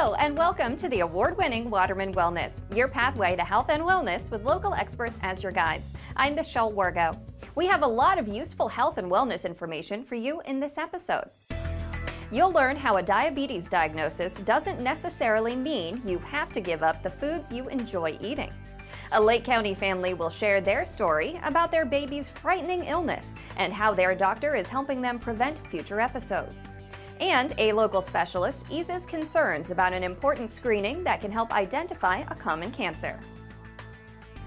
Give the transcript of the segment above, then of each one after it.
Hello, and welcome to the award-winning Waterman Wellness, your pathway to health and wellness with local experts as your guides. I'm Michelle Wargo. We have a lot of useful health and wellness information for you in this episode. You'll learn how a diabetes diagnosis doesn't necessarily mean you have to give up the foods you enjoy eating. A Lake County family will share their story about their baby's frightening illness and how their doctor is helping them prevent future episodes. And a local specialist eases concerns about an important screening that can help identify a common cancer.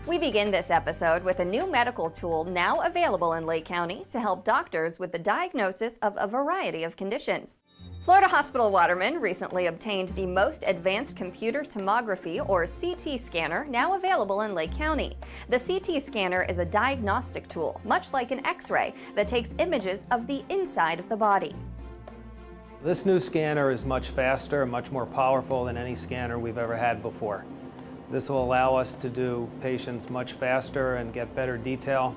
We begin this episode with a new medical tool now available in Lake County to help doctors with the diagnosis of a variety of conditions. Florida Hospital Waterman recently obtained the most advanced computer tomography, or CT scanner, now available in Lake County. The CT scanner is a diagnostic tool, much like an X-ray, that takes images of the inside of the body. This new scanner is much faster and much more powerful than any scanner we've ever had before. This will allow us to do patients much faster and get better detail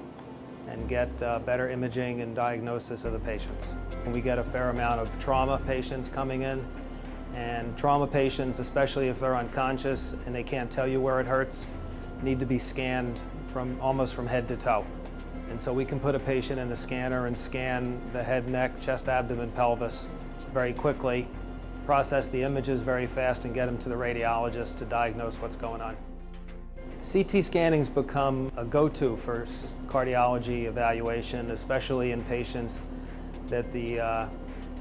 and get better imaging and diagnosis of the patients. And we get a fair amount of trauma patients coming in, and trauma patients, especially if they're unconscious and they can't tell you where it hurts, need to be scanned almost from head to toe. And so we can put a patient in the scanner and scan the head, neck, chest, abdomen, pelvis very quickly, process the images very fast, and get them to the radiologist to diagnose what's going on. CT scanning's become a go-to for cardiology evaluation, especially in patients that the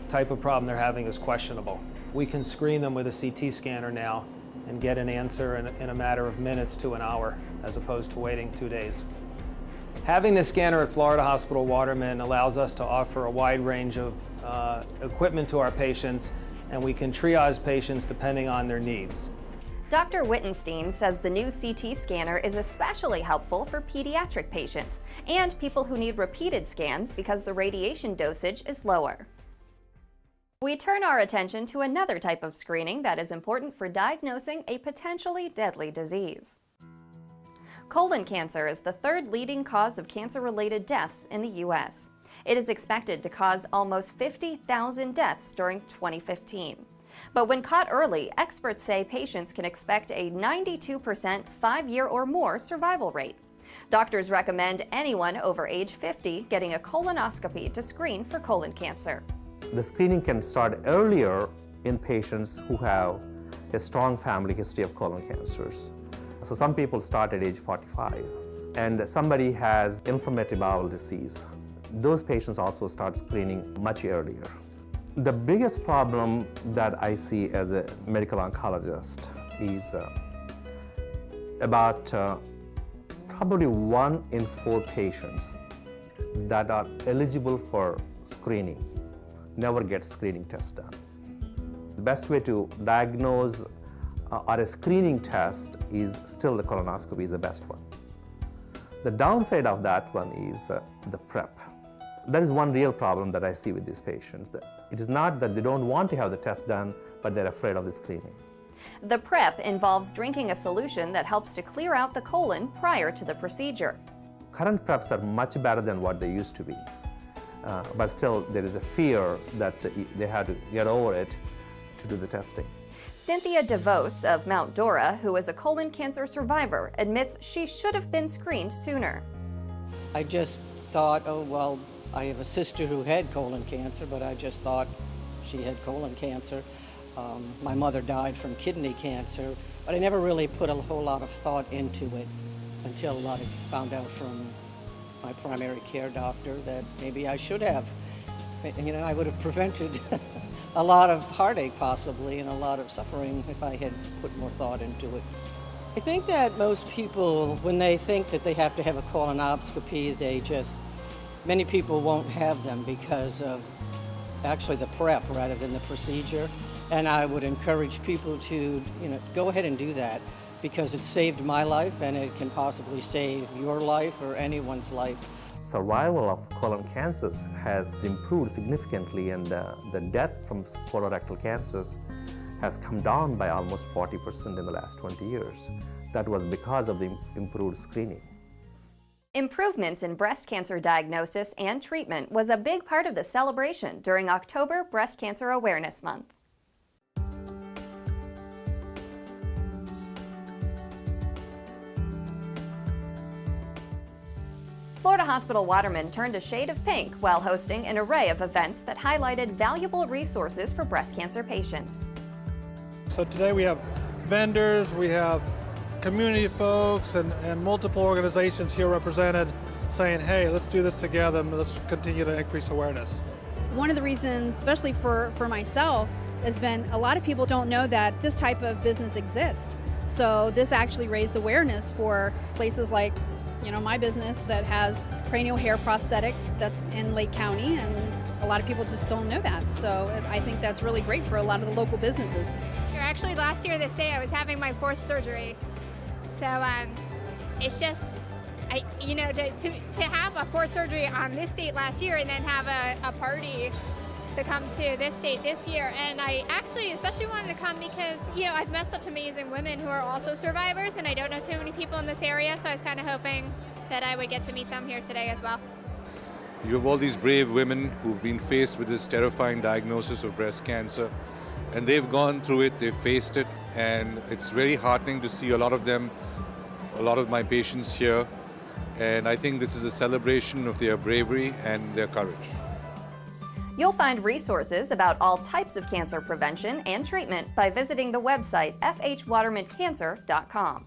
type of problem they're having is questionable. We can screen them with a CT scanner now and get an answer in a matter of minutes to an hour, as opposed to waiting 2 days. Having this scanner at Florida Hospital Waterman allows us to offer a wide range of equipment to our patients, and we can triage patients depending on their needs. Dr. Wittenstein says the new CT scanner is especially helpful for pediatric patients and people who need repeated scans because the radiation dosage is lower. We turn our attention to another type of screening that is important for diagnosing a potentially deadly disease. Colon cancer is the third leading cause of cancer-related deaths in the U.S. It is expected to cause almost 50,000 deaths during 2015. But when caught early, experts say patients can expect a 92% 5-year or more survival rate. Doctors recommend anyone over age 50 getting a colonoscopy to screen for colon cancer. The screening can start earlier in patients who have a strong family history of colon cancers. So some people start at age 45, and somebody has inflammatory bowel disease. Those patients also start screening much earlier. The biggest problem that I see as a medical oncologist is about probably 1 in 4 patients that are eligible for screening never get screening test done. The best way to diagnose or a screening test is still the colonoscopy is the best one. The downside of that one is the prep. That is one real problem that I see with these patients. It is not that they don't want to have the test done, but they're afraid of the screening. The prep involves drinking a solution that helps to clear out the colon prior to the procedure. Current preps are much better than what they used to be, but still there is a fear that they have to get over it to do the testing. Cynthia DeVos of Mount Dora, who is a colon cancer survivor, admits she should have been screened sooner. I just thought, oh, well, I have a sister who had colon cancer, but I just thought she had colon cancer. My mother died from kidney cancer, but I never really put a whole lot of thought into it until I found out from my primary care doctor that maybe I should have. You know, I would have prevented a lot of heartache possibly and a lot of suffering if I had put more thought into it. I think that most people, when they think that they have to have a colonoscopy, many people won't have them because of actually the prep rather than the procedure. And I would encourage people to, go ahead and do that because it saved my life and it can possibly save your life or anyone's life. Survival of colon cancers has improved significantly, and the death from colorectal cancers has come down by almost 40% in the last 20 years. That was because of the improved screening. Improvements in breast cancer diagnosis and treatment was a big part of the celebration during October Breast Cancer Awareness Month. Florida Hospital Waterman turned a shade of pink while hosting an array of events that highlighted valuable resources for breast cancer patients. So today we have vendors, we have community folks, and multiple organizations here represented saying, hey, let's do this together and let's continue to increase awareness. One of the reasons, especially for myself, has been a lot of people don't know that this type of business exists. So this actually raised awareness for places like, my business that has cranial hair prosthetics that's in Lake County, and a lot of people just don't know that. So I think that's really great for a lot of the local businesses. Actually, last year this day I was having my 4th surgery. So it's just, to have a 4th surgery on this date last year and then have a party to come to this date this year. And I actually especially wanted to come because, I've met such amazing women who are also survivors, and I don't know too many people in this area, so I was kind of hoping that I would get to meet some here today as well. You have all these brave women who've been faced with this terrifying diagnosis of breast cancer, and they've gone through it, they've faced it, and it's very heartening to see a lot of them, a lot of my patients here, and I think this is a celebration of their bravery and their courage. You'll find resources about all types of cancer prevention and treatment by visiting the website fhwatermancancer.com.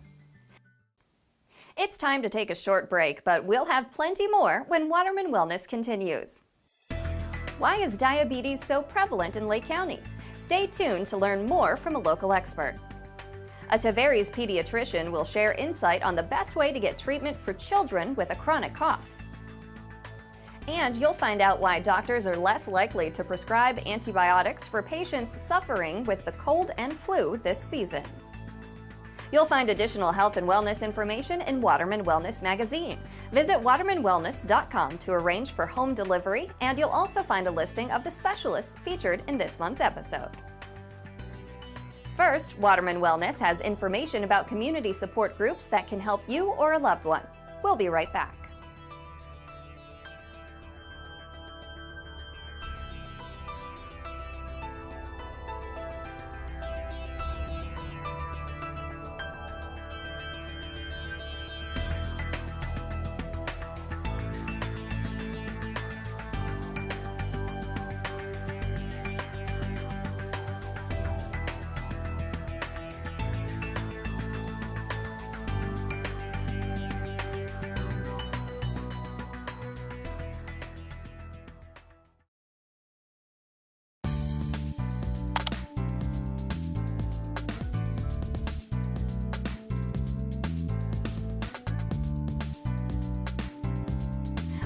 It's time to take a short break, but we'll have plenty more when Waterman Wellness continues. Why is diabetes so prevalent in Lake County? Stay tuned to learn more from a local expert. A Tavares pediatrician will share insight on the best way to get treatment for children with a chronic cough. And you'll find out why doctors are less likely to prescribe antibiotics for patients suffering with the cold and flu this season. You'll find additional health and wellness information in Waterman Wellness magazine. Visit watermanwellness.com to arrange for home delivery, and you'll also find a listing of the specialists featured in this month's episode. First, Waterman Wellness has information about community support groups that can help you or a loved one. We'll be right back.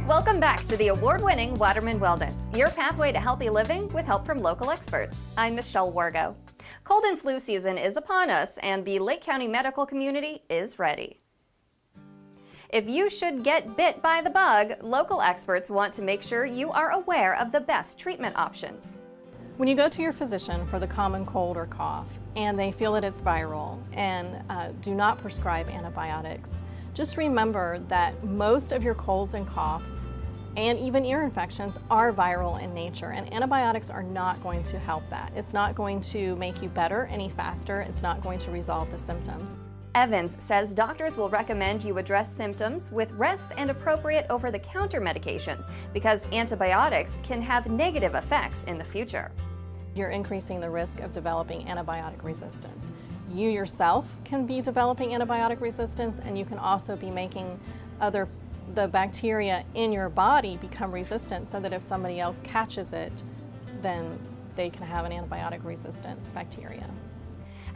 Welcome back to the award-winning Waterman Wellness, your pathway to healthy living with help from local experts. I'm Michelle Wargo. Cold and flu season is upon us, and the Lake County medical community is ready. If you should get bit by the bug, local experts want to make sure you are aware of the best treatment options. When you go to your physician for the common cold or cough and they feel that it's viral and do not prescribe antibiotics, just remember that most of your colds and coughs and even ear infections are viral in nature, and antibiotics are not going to help that. It's not going to make you better any faster. It's not going to resolve the symptoms. Evans says doctors will recommend you address symptoms with rest and appropriate over-the-counter medications because antibiotics can have negative effects in the future. You're increasing the risk of developing antibiotic resistance. You yourself can be developing antibiotic resistance, and you can also be making the bacteria in your body become resistant so that if somebody else catches it, then they can have an antibiotic resistant bacteria.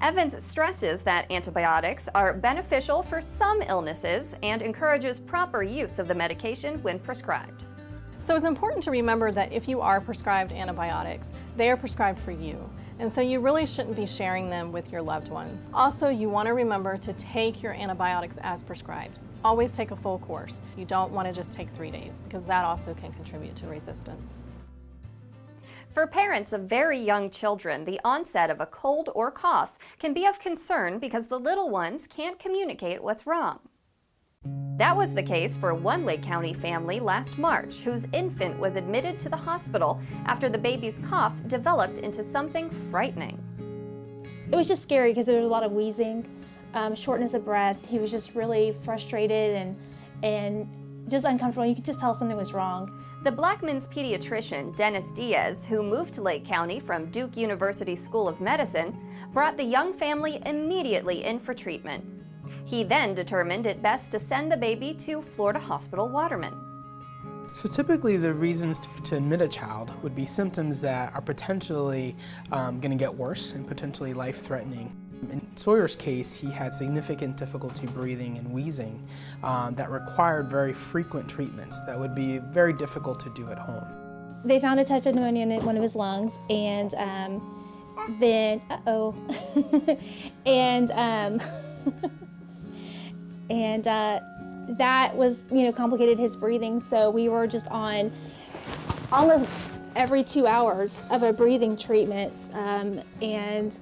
Evans stresses that antibiotics are beneficial for some illnesses and encourages proper use of the medication when prescribed. So it's important to remember that if you are prescribed antibiotics, they are prescribed for you. And so you really shouldn't be sharing them with your loved ones. Also, you want to remember to take your antibiotics as prescribed. Always take a full course. You don't want to just take 3 days because that also can contribute to resistance. For parents of very young children, the onset of a cold or cough can be of concern because the little ones can't communicate what's wrong. That was the case for one Lake County family last March, whose infant was admitted to the hospital after the baby's cough developed into something frightening. It was just scary because there was a lot of wheezing, shortness of breath. He was just really frustrated and just uncomfortable. You could just tell something was wrong. The Blackman's pediatrician, Dennis Diaz, who moved to Lake County from Duke University School of Medicine, brought the young family immediately in for treatment. He then determined it best to send the baby to Florida Hospital Waterman. So typically the reasons to admit a child would be symptoms that are potentially going to get worse and potentially life-threatening. In Sawyer's case, he had significant difficulty breathing and wheezing that required very frequent treatments that would be very difficult to do at home. They found a touch of pneumonia in one of his lungs, and then, and that was, complicated his breathing. So we were just on almost every 2 hours of a breathing treatment and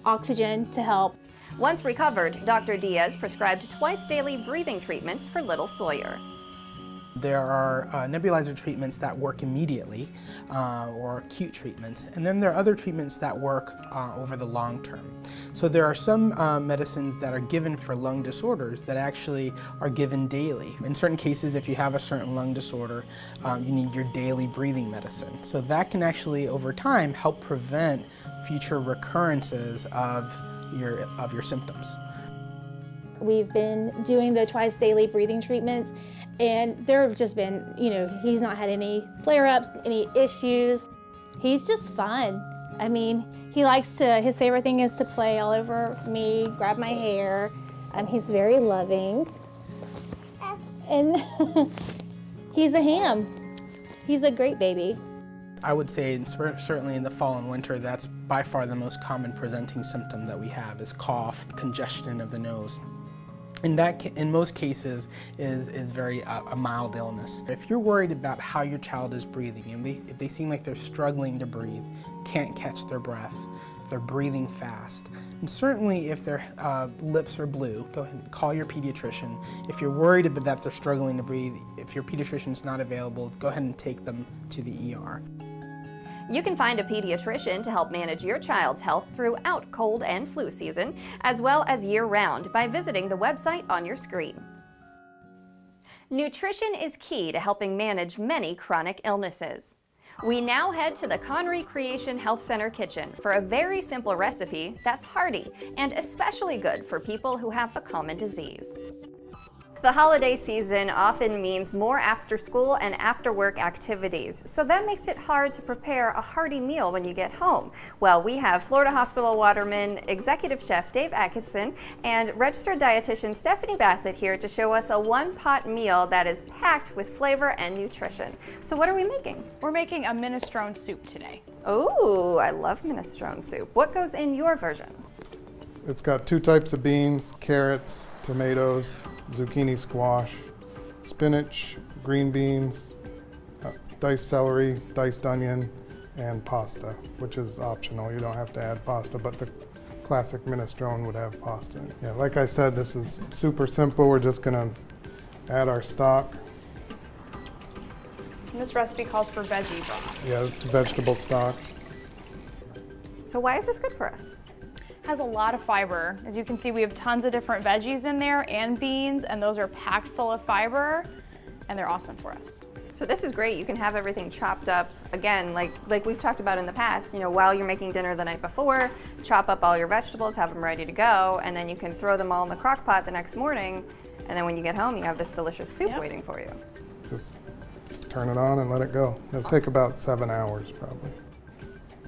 oxygen to help. Once recovered, Dr. Diaz prescribed twice daily breathing treatments for little Sawyer. There are nebulizer treatments that work immediately, or acute treatments, and then there are other treatments that work over the long term. So there are some medicines that are given for lung disorders that actually are given daily. In certain cases, if you have a certain lung disorder, you need your daily breathing medicine. So that can actually, over time, help prevent future recurrences of your symptoms. We've been doing the twice daily breathing treatments, and there have just been, he's not had any flare-ups, any issues. He's just fun. I mean, his favorite thing is to play all over me, grab my hair. He's very loving. And he's a ham. He's a great baby. I would say certainly in the fall and winter, that's by far the most common presenting symptom that we have is cough, congestion of the nose. And that, in most cases, is very a mild illness. If you're worried about how your child is breathing, and if they seem like they're struggling to breathe, can't catch their breath, if they're breathing fast, and certainly if their lips are blue, go ahead and call your pediatrician. If you're worried about that they're struggling to breathe, if your pediatrician is not available, go ahead and take them to the ER. You can find a pediatrician to help manage your child's health throughout cold and flu season, as well as year-round, by visiting the website on your screen. Nutrition is key to helping manage many chronic illnesses. We now head to the Connery Creation Health Center kitchen for a very simple recipe that's hearty and especially good for people who have a common disease. The holiday season often means more after-school and after-work activities, so that makes it hard to prepare a hearty meal when you get home. Well, we have Florida Hospital Waterman Executive Chef Dave Atkinson and registered dietitian Stephanie Bassett here to show us a one-pot meal that is packed with flavor and nutrition. So what are we making? We're making a minestrone soup today. Ooh, I love minestrone soup. What goes in your version? It's got 2 types of beans, carrots, tomatoes, zucchini, squash, spinach, green beans, diced celery, diced onion, and pasta, which is optional. You don't have to add pasta, but the classic minestrone would have pasta. Yeah, like I said, this is super simple. We're just gonna add our stock. And this recipe calls for veggie broth. Yeah, this is vegetable stock. So why is this good for us? Has a lot of fiber. As you can see, we have tons of different veggies in there and beans, and those are packed full of fiber, and they're awesome for us. So this is great. You can have everything chopped up, again, like we've talked about in the past, while you're making dinner the night before, chop up all your vegetables, have them ready to go, and then you can throw them all in the crock pot the next morning, and then when you get home, you have this delicious soup waiting for you. Just turn it on and let it go. It'll take about 7 hours probably.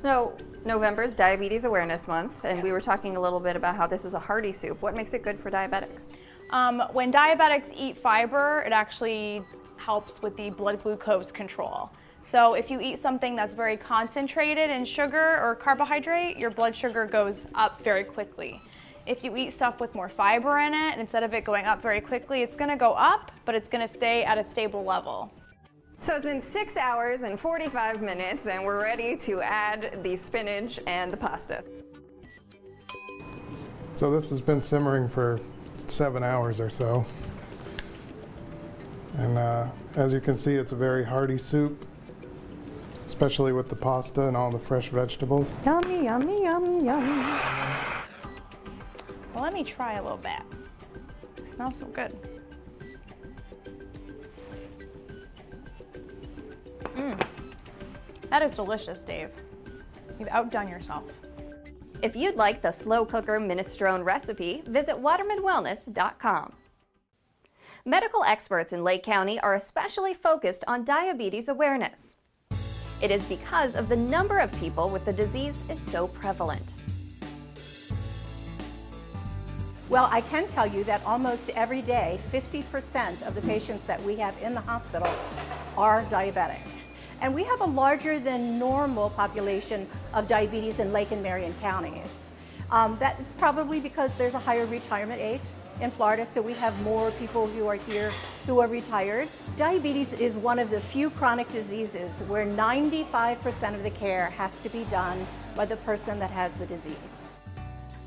So November's Diabetes Awareness Month, and we were talking a little bit about how this is a hearty soup. What makes it good for diabetics? When diabetics eat fiber, it actually helps with the blood glucose control. So if you eat something that's very concentrated in sugar or carbohydrate, your blood sugar goes up very quickly. If you eat stuff with more fiber in it, instead of it going up very quickly, it's gonna go up, but it's gonna stay at a stable level. So it's been 6 hours and 45 minutes, and we're ready to add the spinach and the pasta. So this has been simmering for 7 hours or so. And as you can see, it's a very hearty soup, especially with the pasta and all the fresh vegetables. Yummy, yummy, yum, yum. Well, let me try a little bit. It smells so good. That is delicious, Dave. You've outdone yourself. If you'd like the slow cooker minestrone recipe, visit watermanwellness.com. Medical experts in Lake County are especially focused on diabetes awareness. It is because of the number of people with the disease is so prevalent. Well, I can tell you that almost every day, 50% of the patients that we have in the hospital are diabetic. And we have a larger than normal population of diabetes in Lake and Marion counties. That is probably because there's a higher retirement age in Florida, so we have more people who are here who are retired. Diabetes is one of the few chronic diseases where 95% of the care has to be done by the person that has the disease.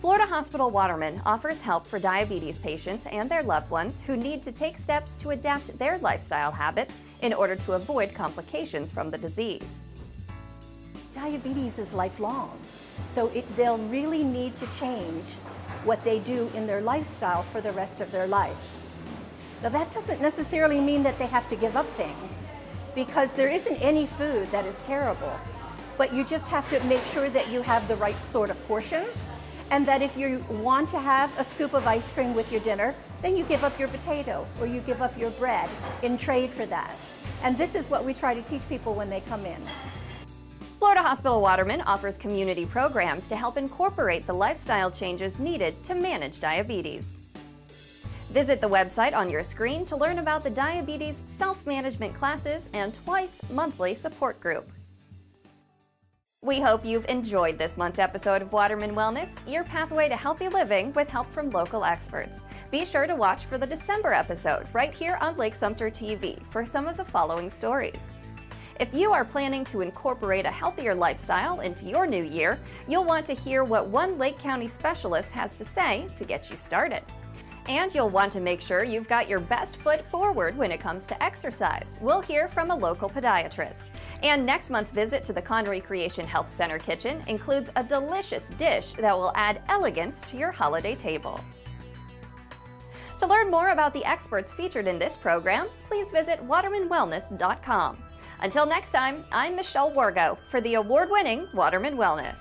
Florida Hospital Waterman offers help for diabetes patients and their loved ones who need to take steps to adapt their lifestyle habits in order to avoid complications from the disease. Diabetes is lifelong, so they'll really need to change what they do in their lifestyle for the rest of their life. Now that doesn't necessarily mean that they have to give up things, because there isn't any food that is terrible, but you just have to make sure that you have the right sort of portions, and that if you want to have a scoop of ice cream with your dinner, then you give up your potato or you give up your bread in trade for that. And this is what we try to teach people when they come in. Florida Hospital Waterman offers community programs to help incorporate the lifestyle changes needed to manage diabetes. Visit the website on your screen to learn about the diabetes self-management classes and twice-monthly support group. We hope you've enjoyed this month's episode of Waterman Wellness, your pathway to healthy living with help from local experts. Be sure to watch for the December episode right here on Lake Sumter TV for some of the following stories. If you are planning to incorporate a healthier lifestyle into your new year, you'll want to hear what one Lake County specialist has to say to get you started. And you'll want to make sure you've got your best foot forward when it comes to exercise. We'll hear from a local podiatrist. And next month's visit to the Conroy Creation Health Center kitchen includes a delicious dish that will add elegance to your holiday table. To learn more about the experts featured in this program, please visit watermanwellness.com. Until next time, I'm Michelle Wargo for the award-winning Waterman Wellness.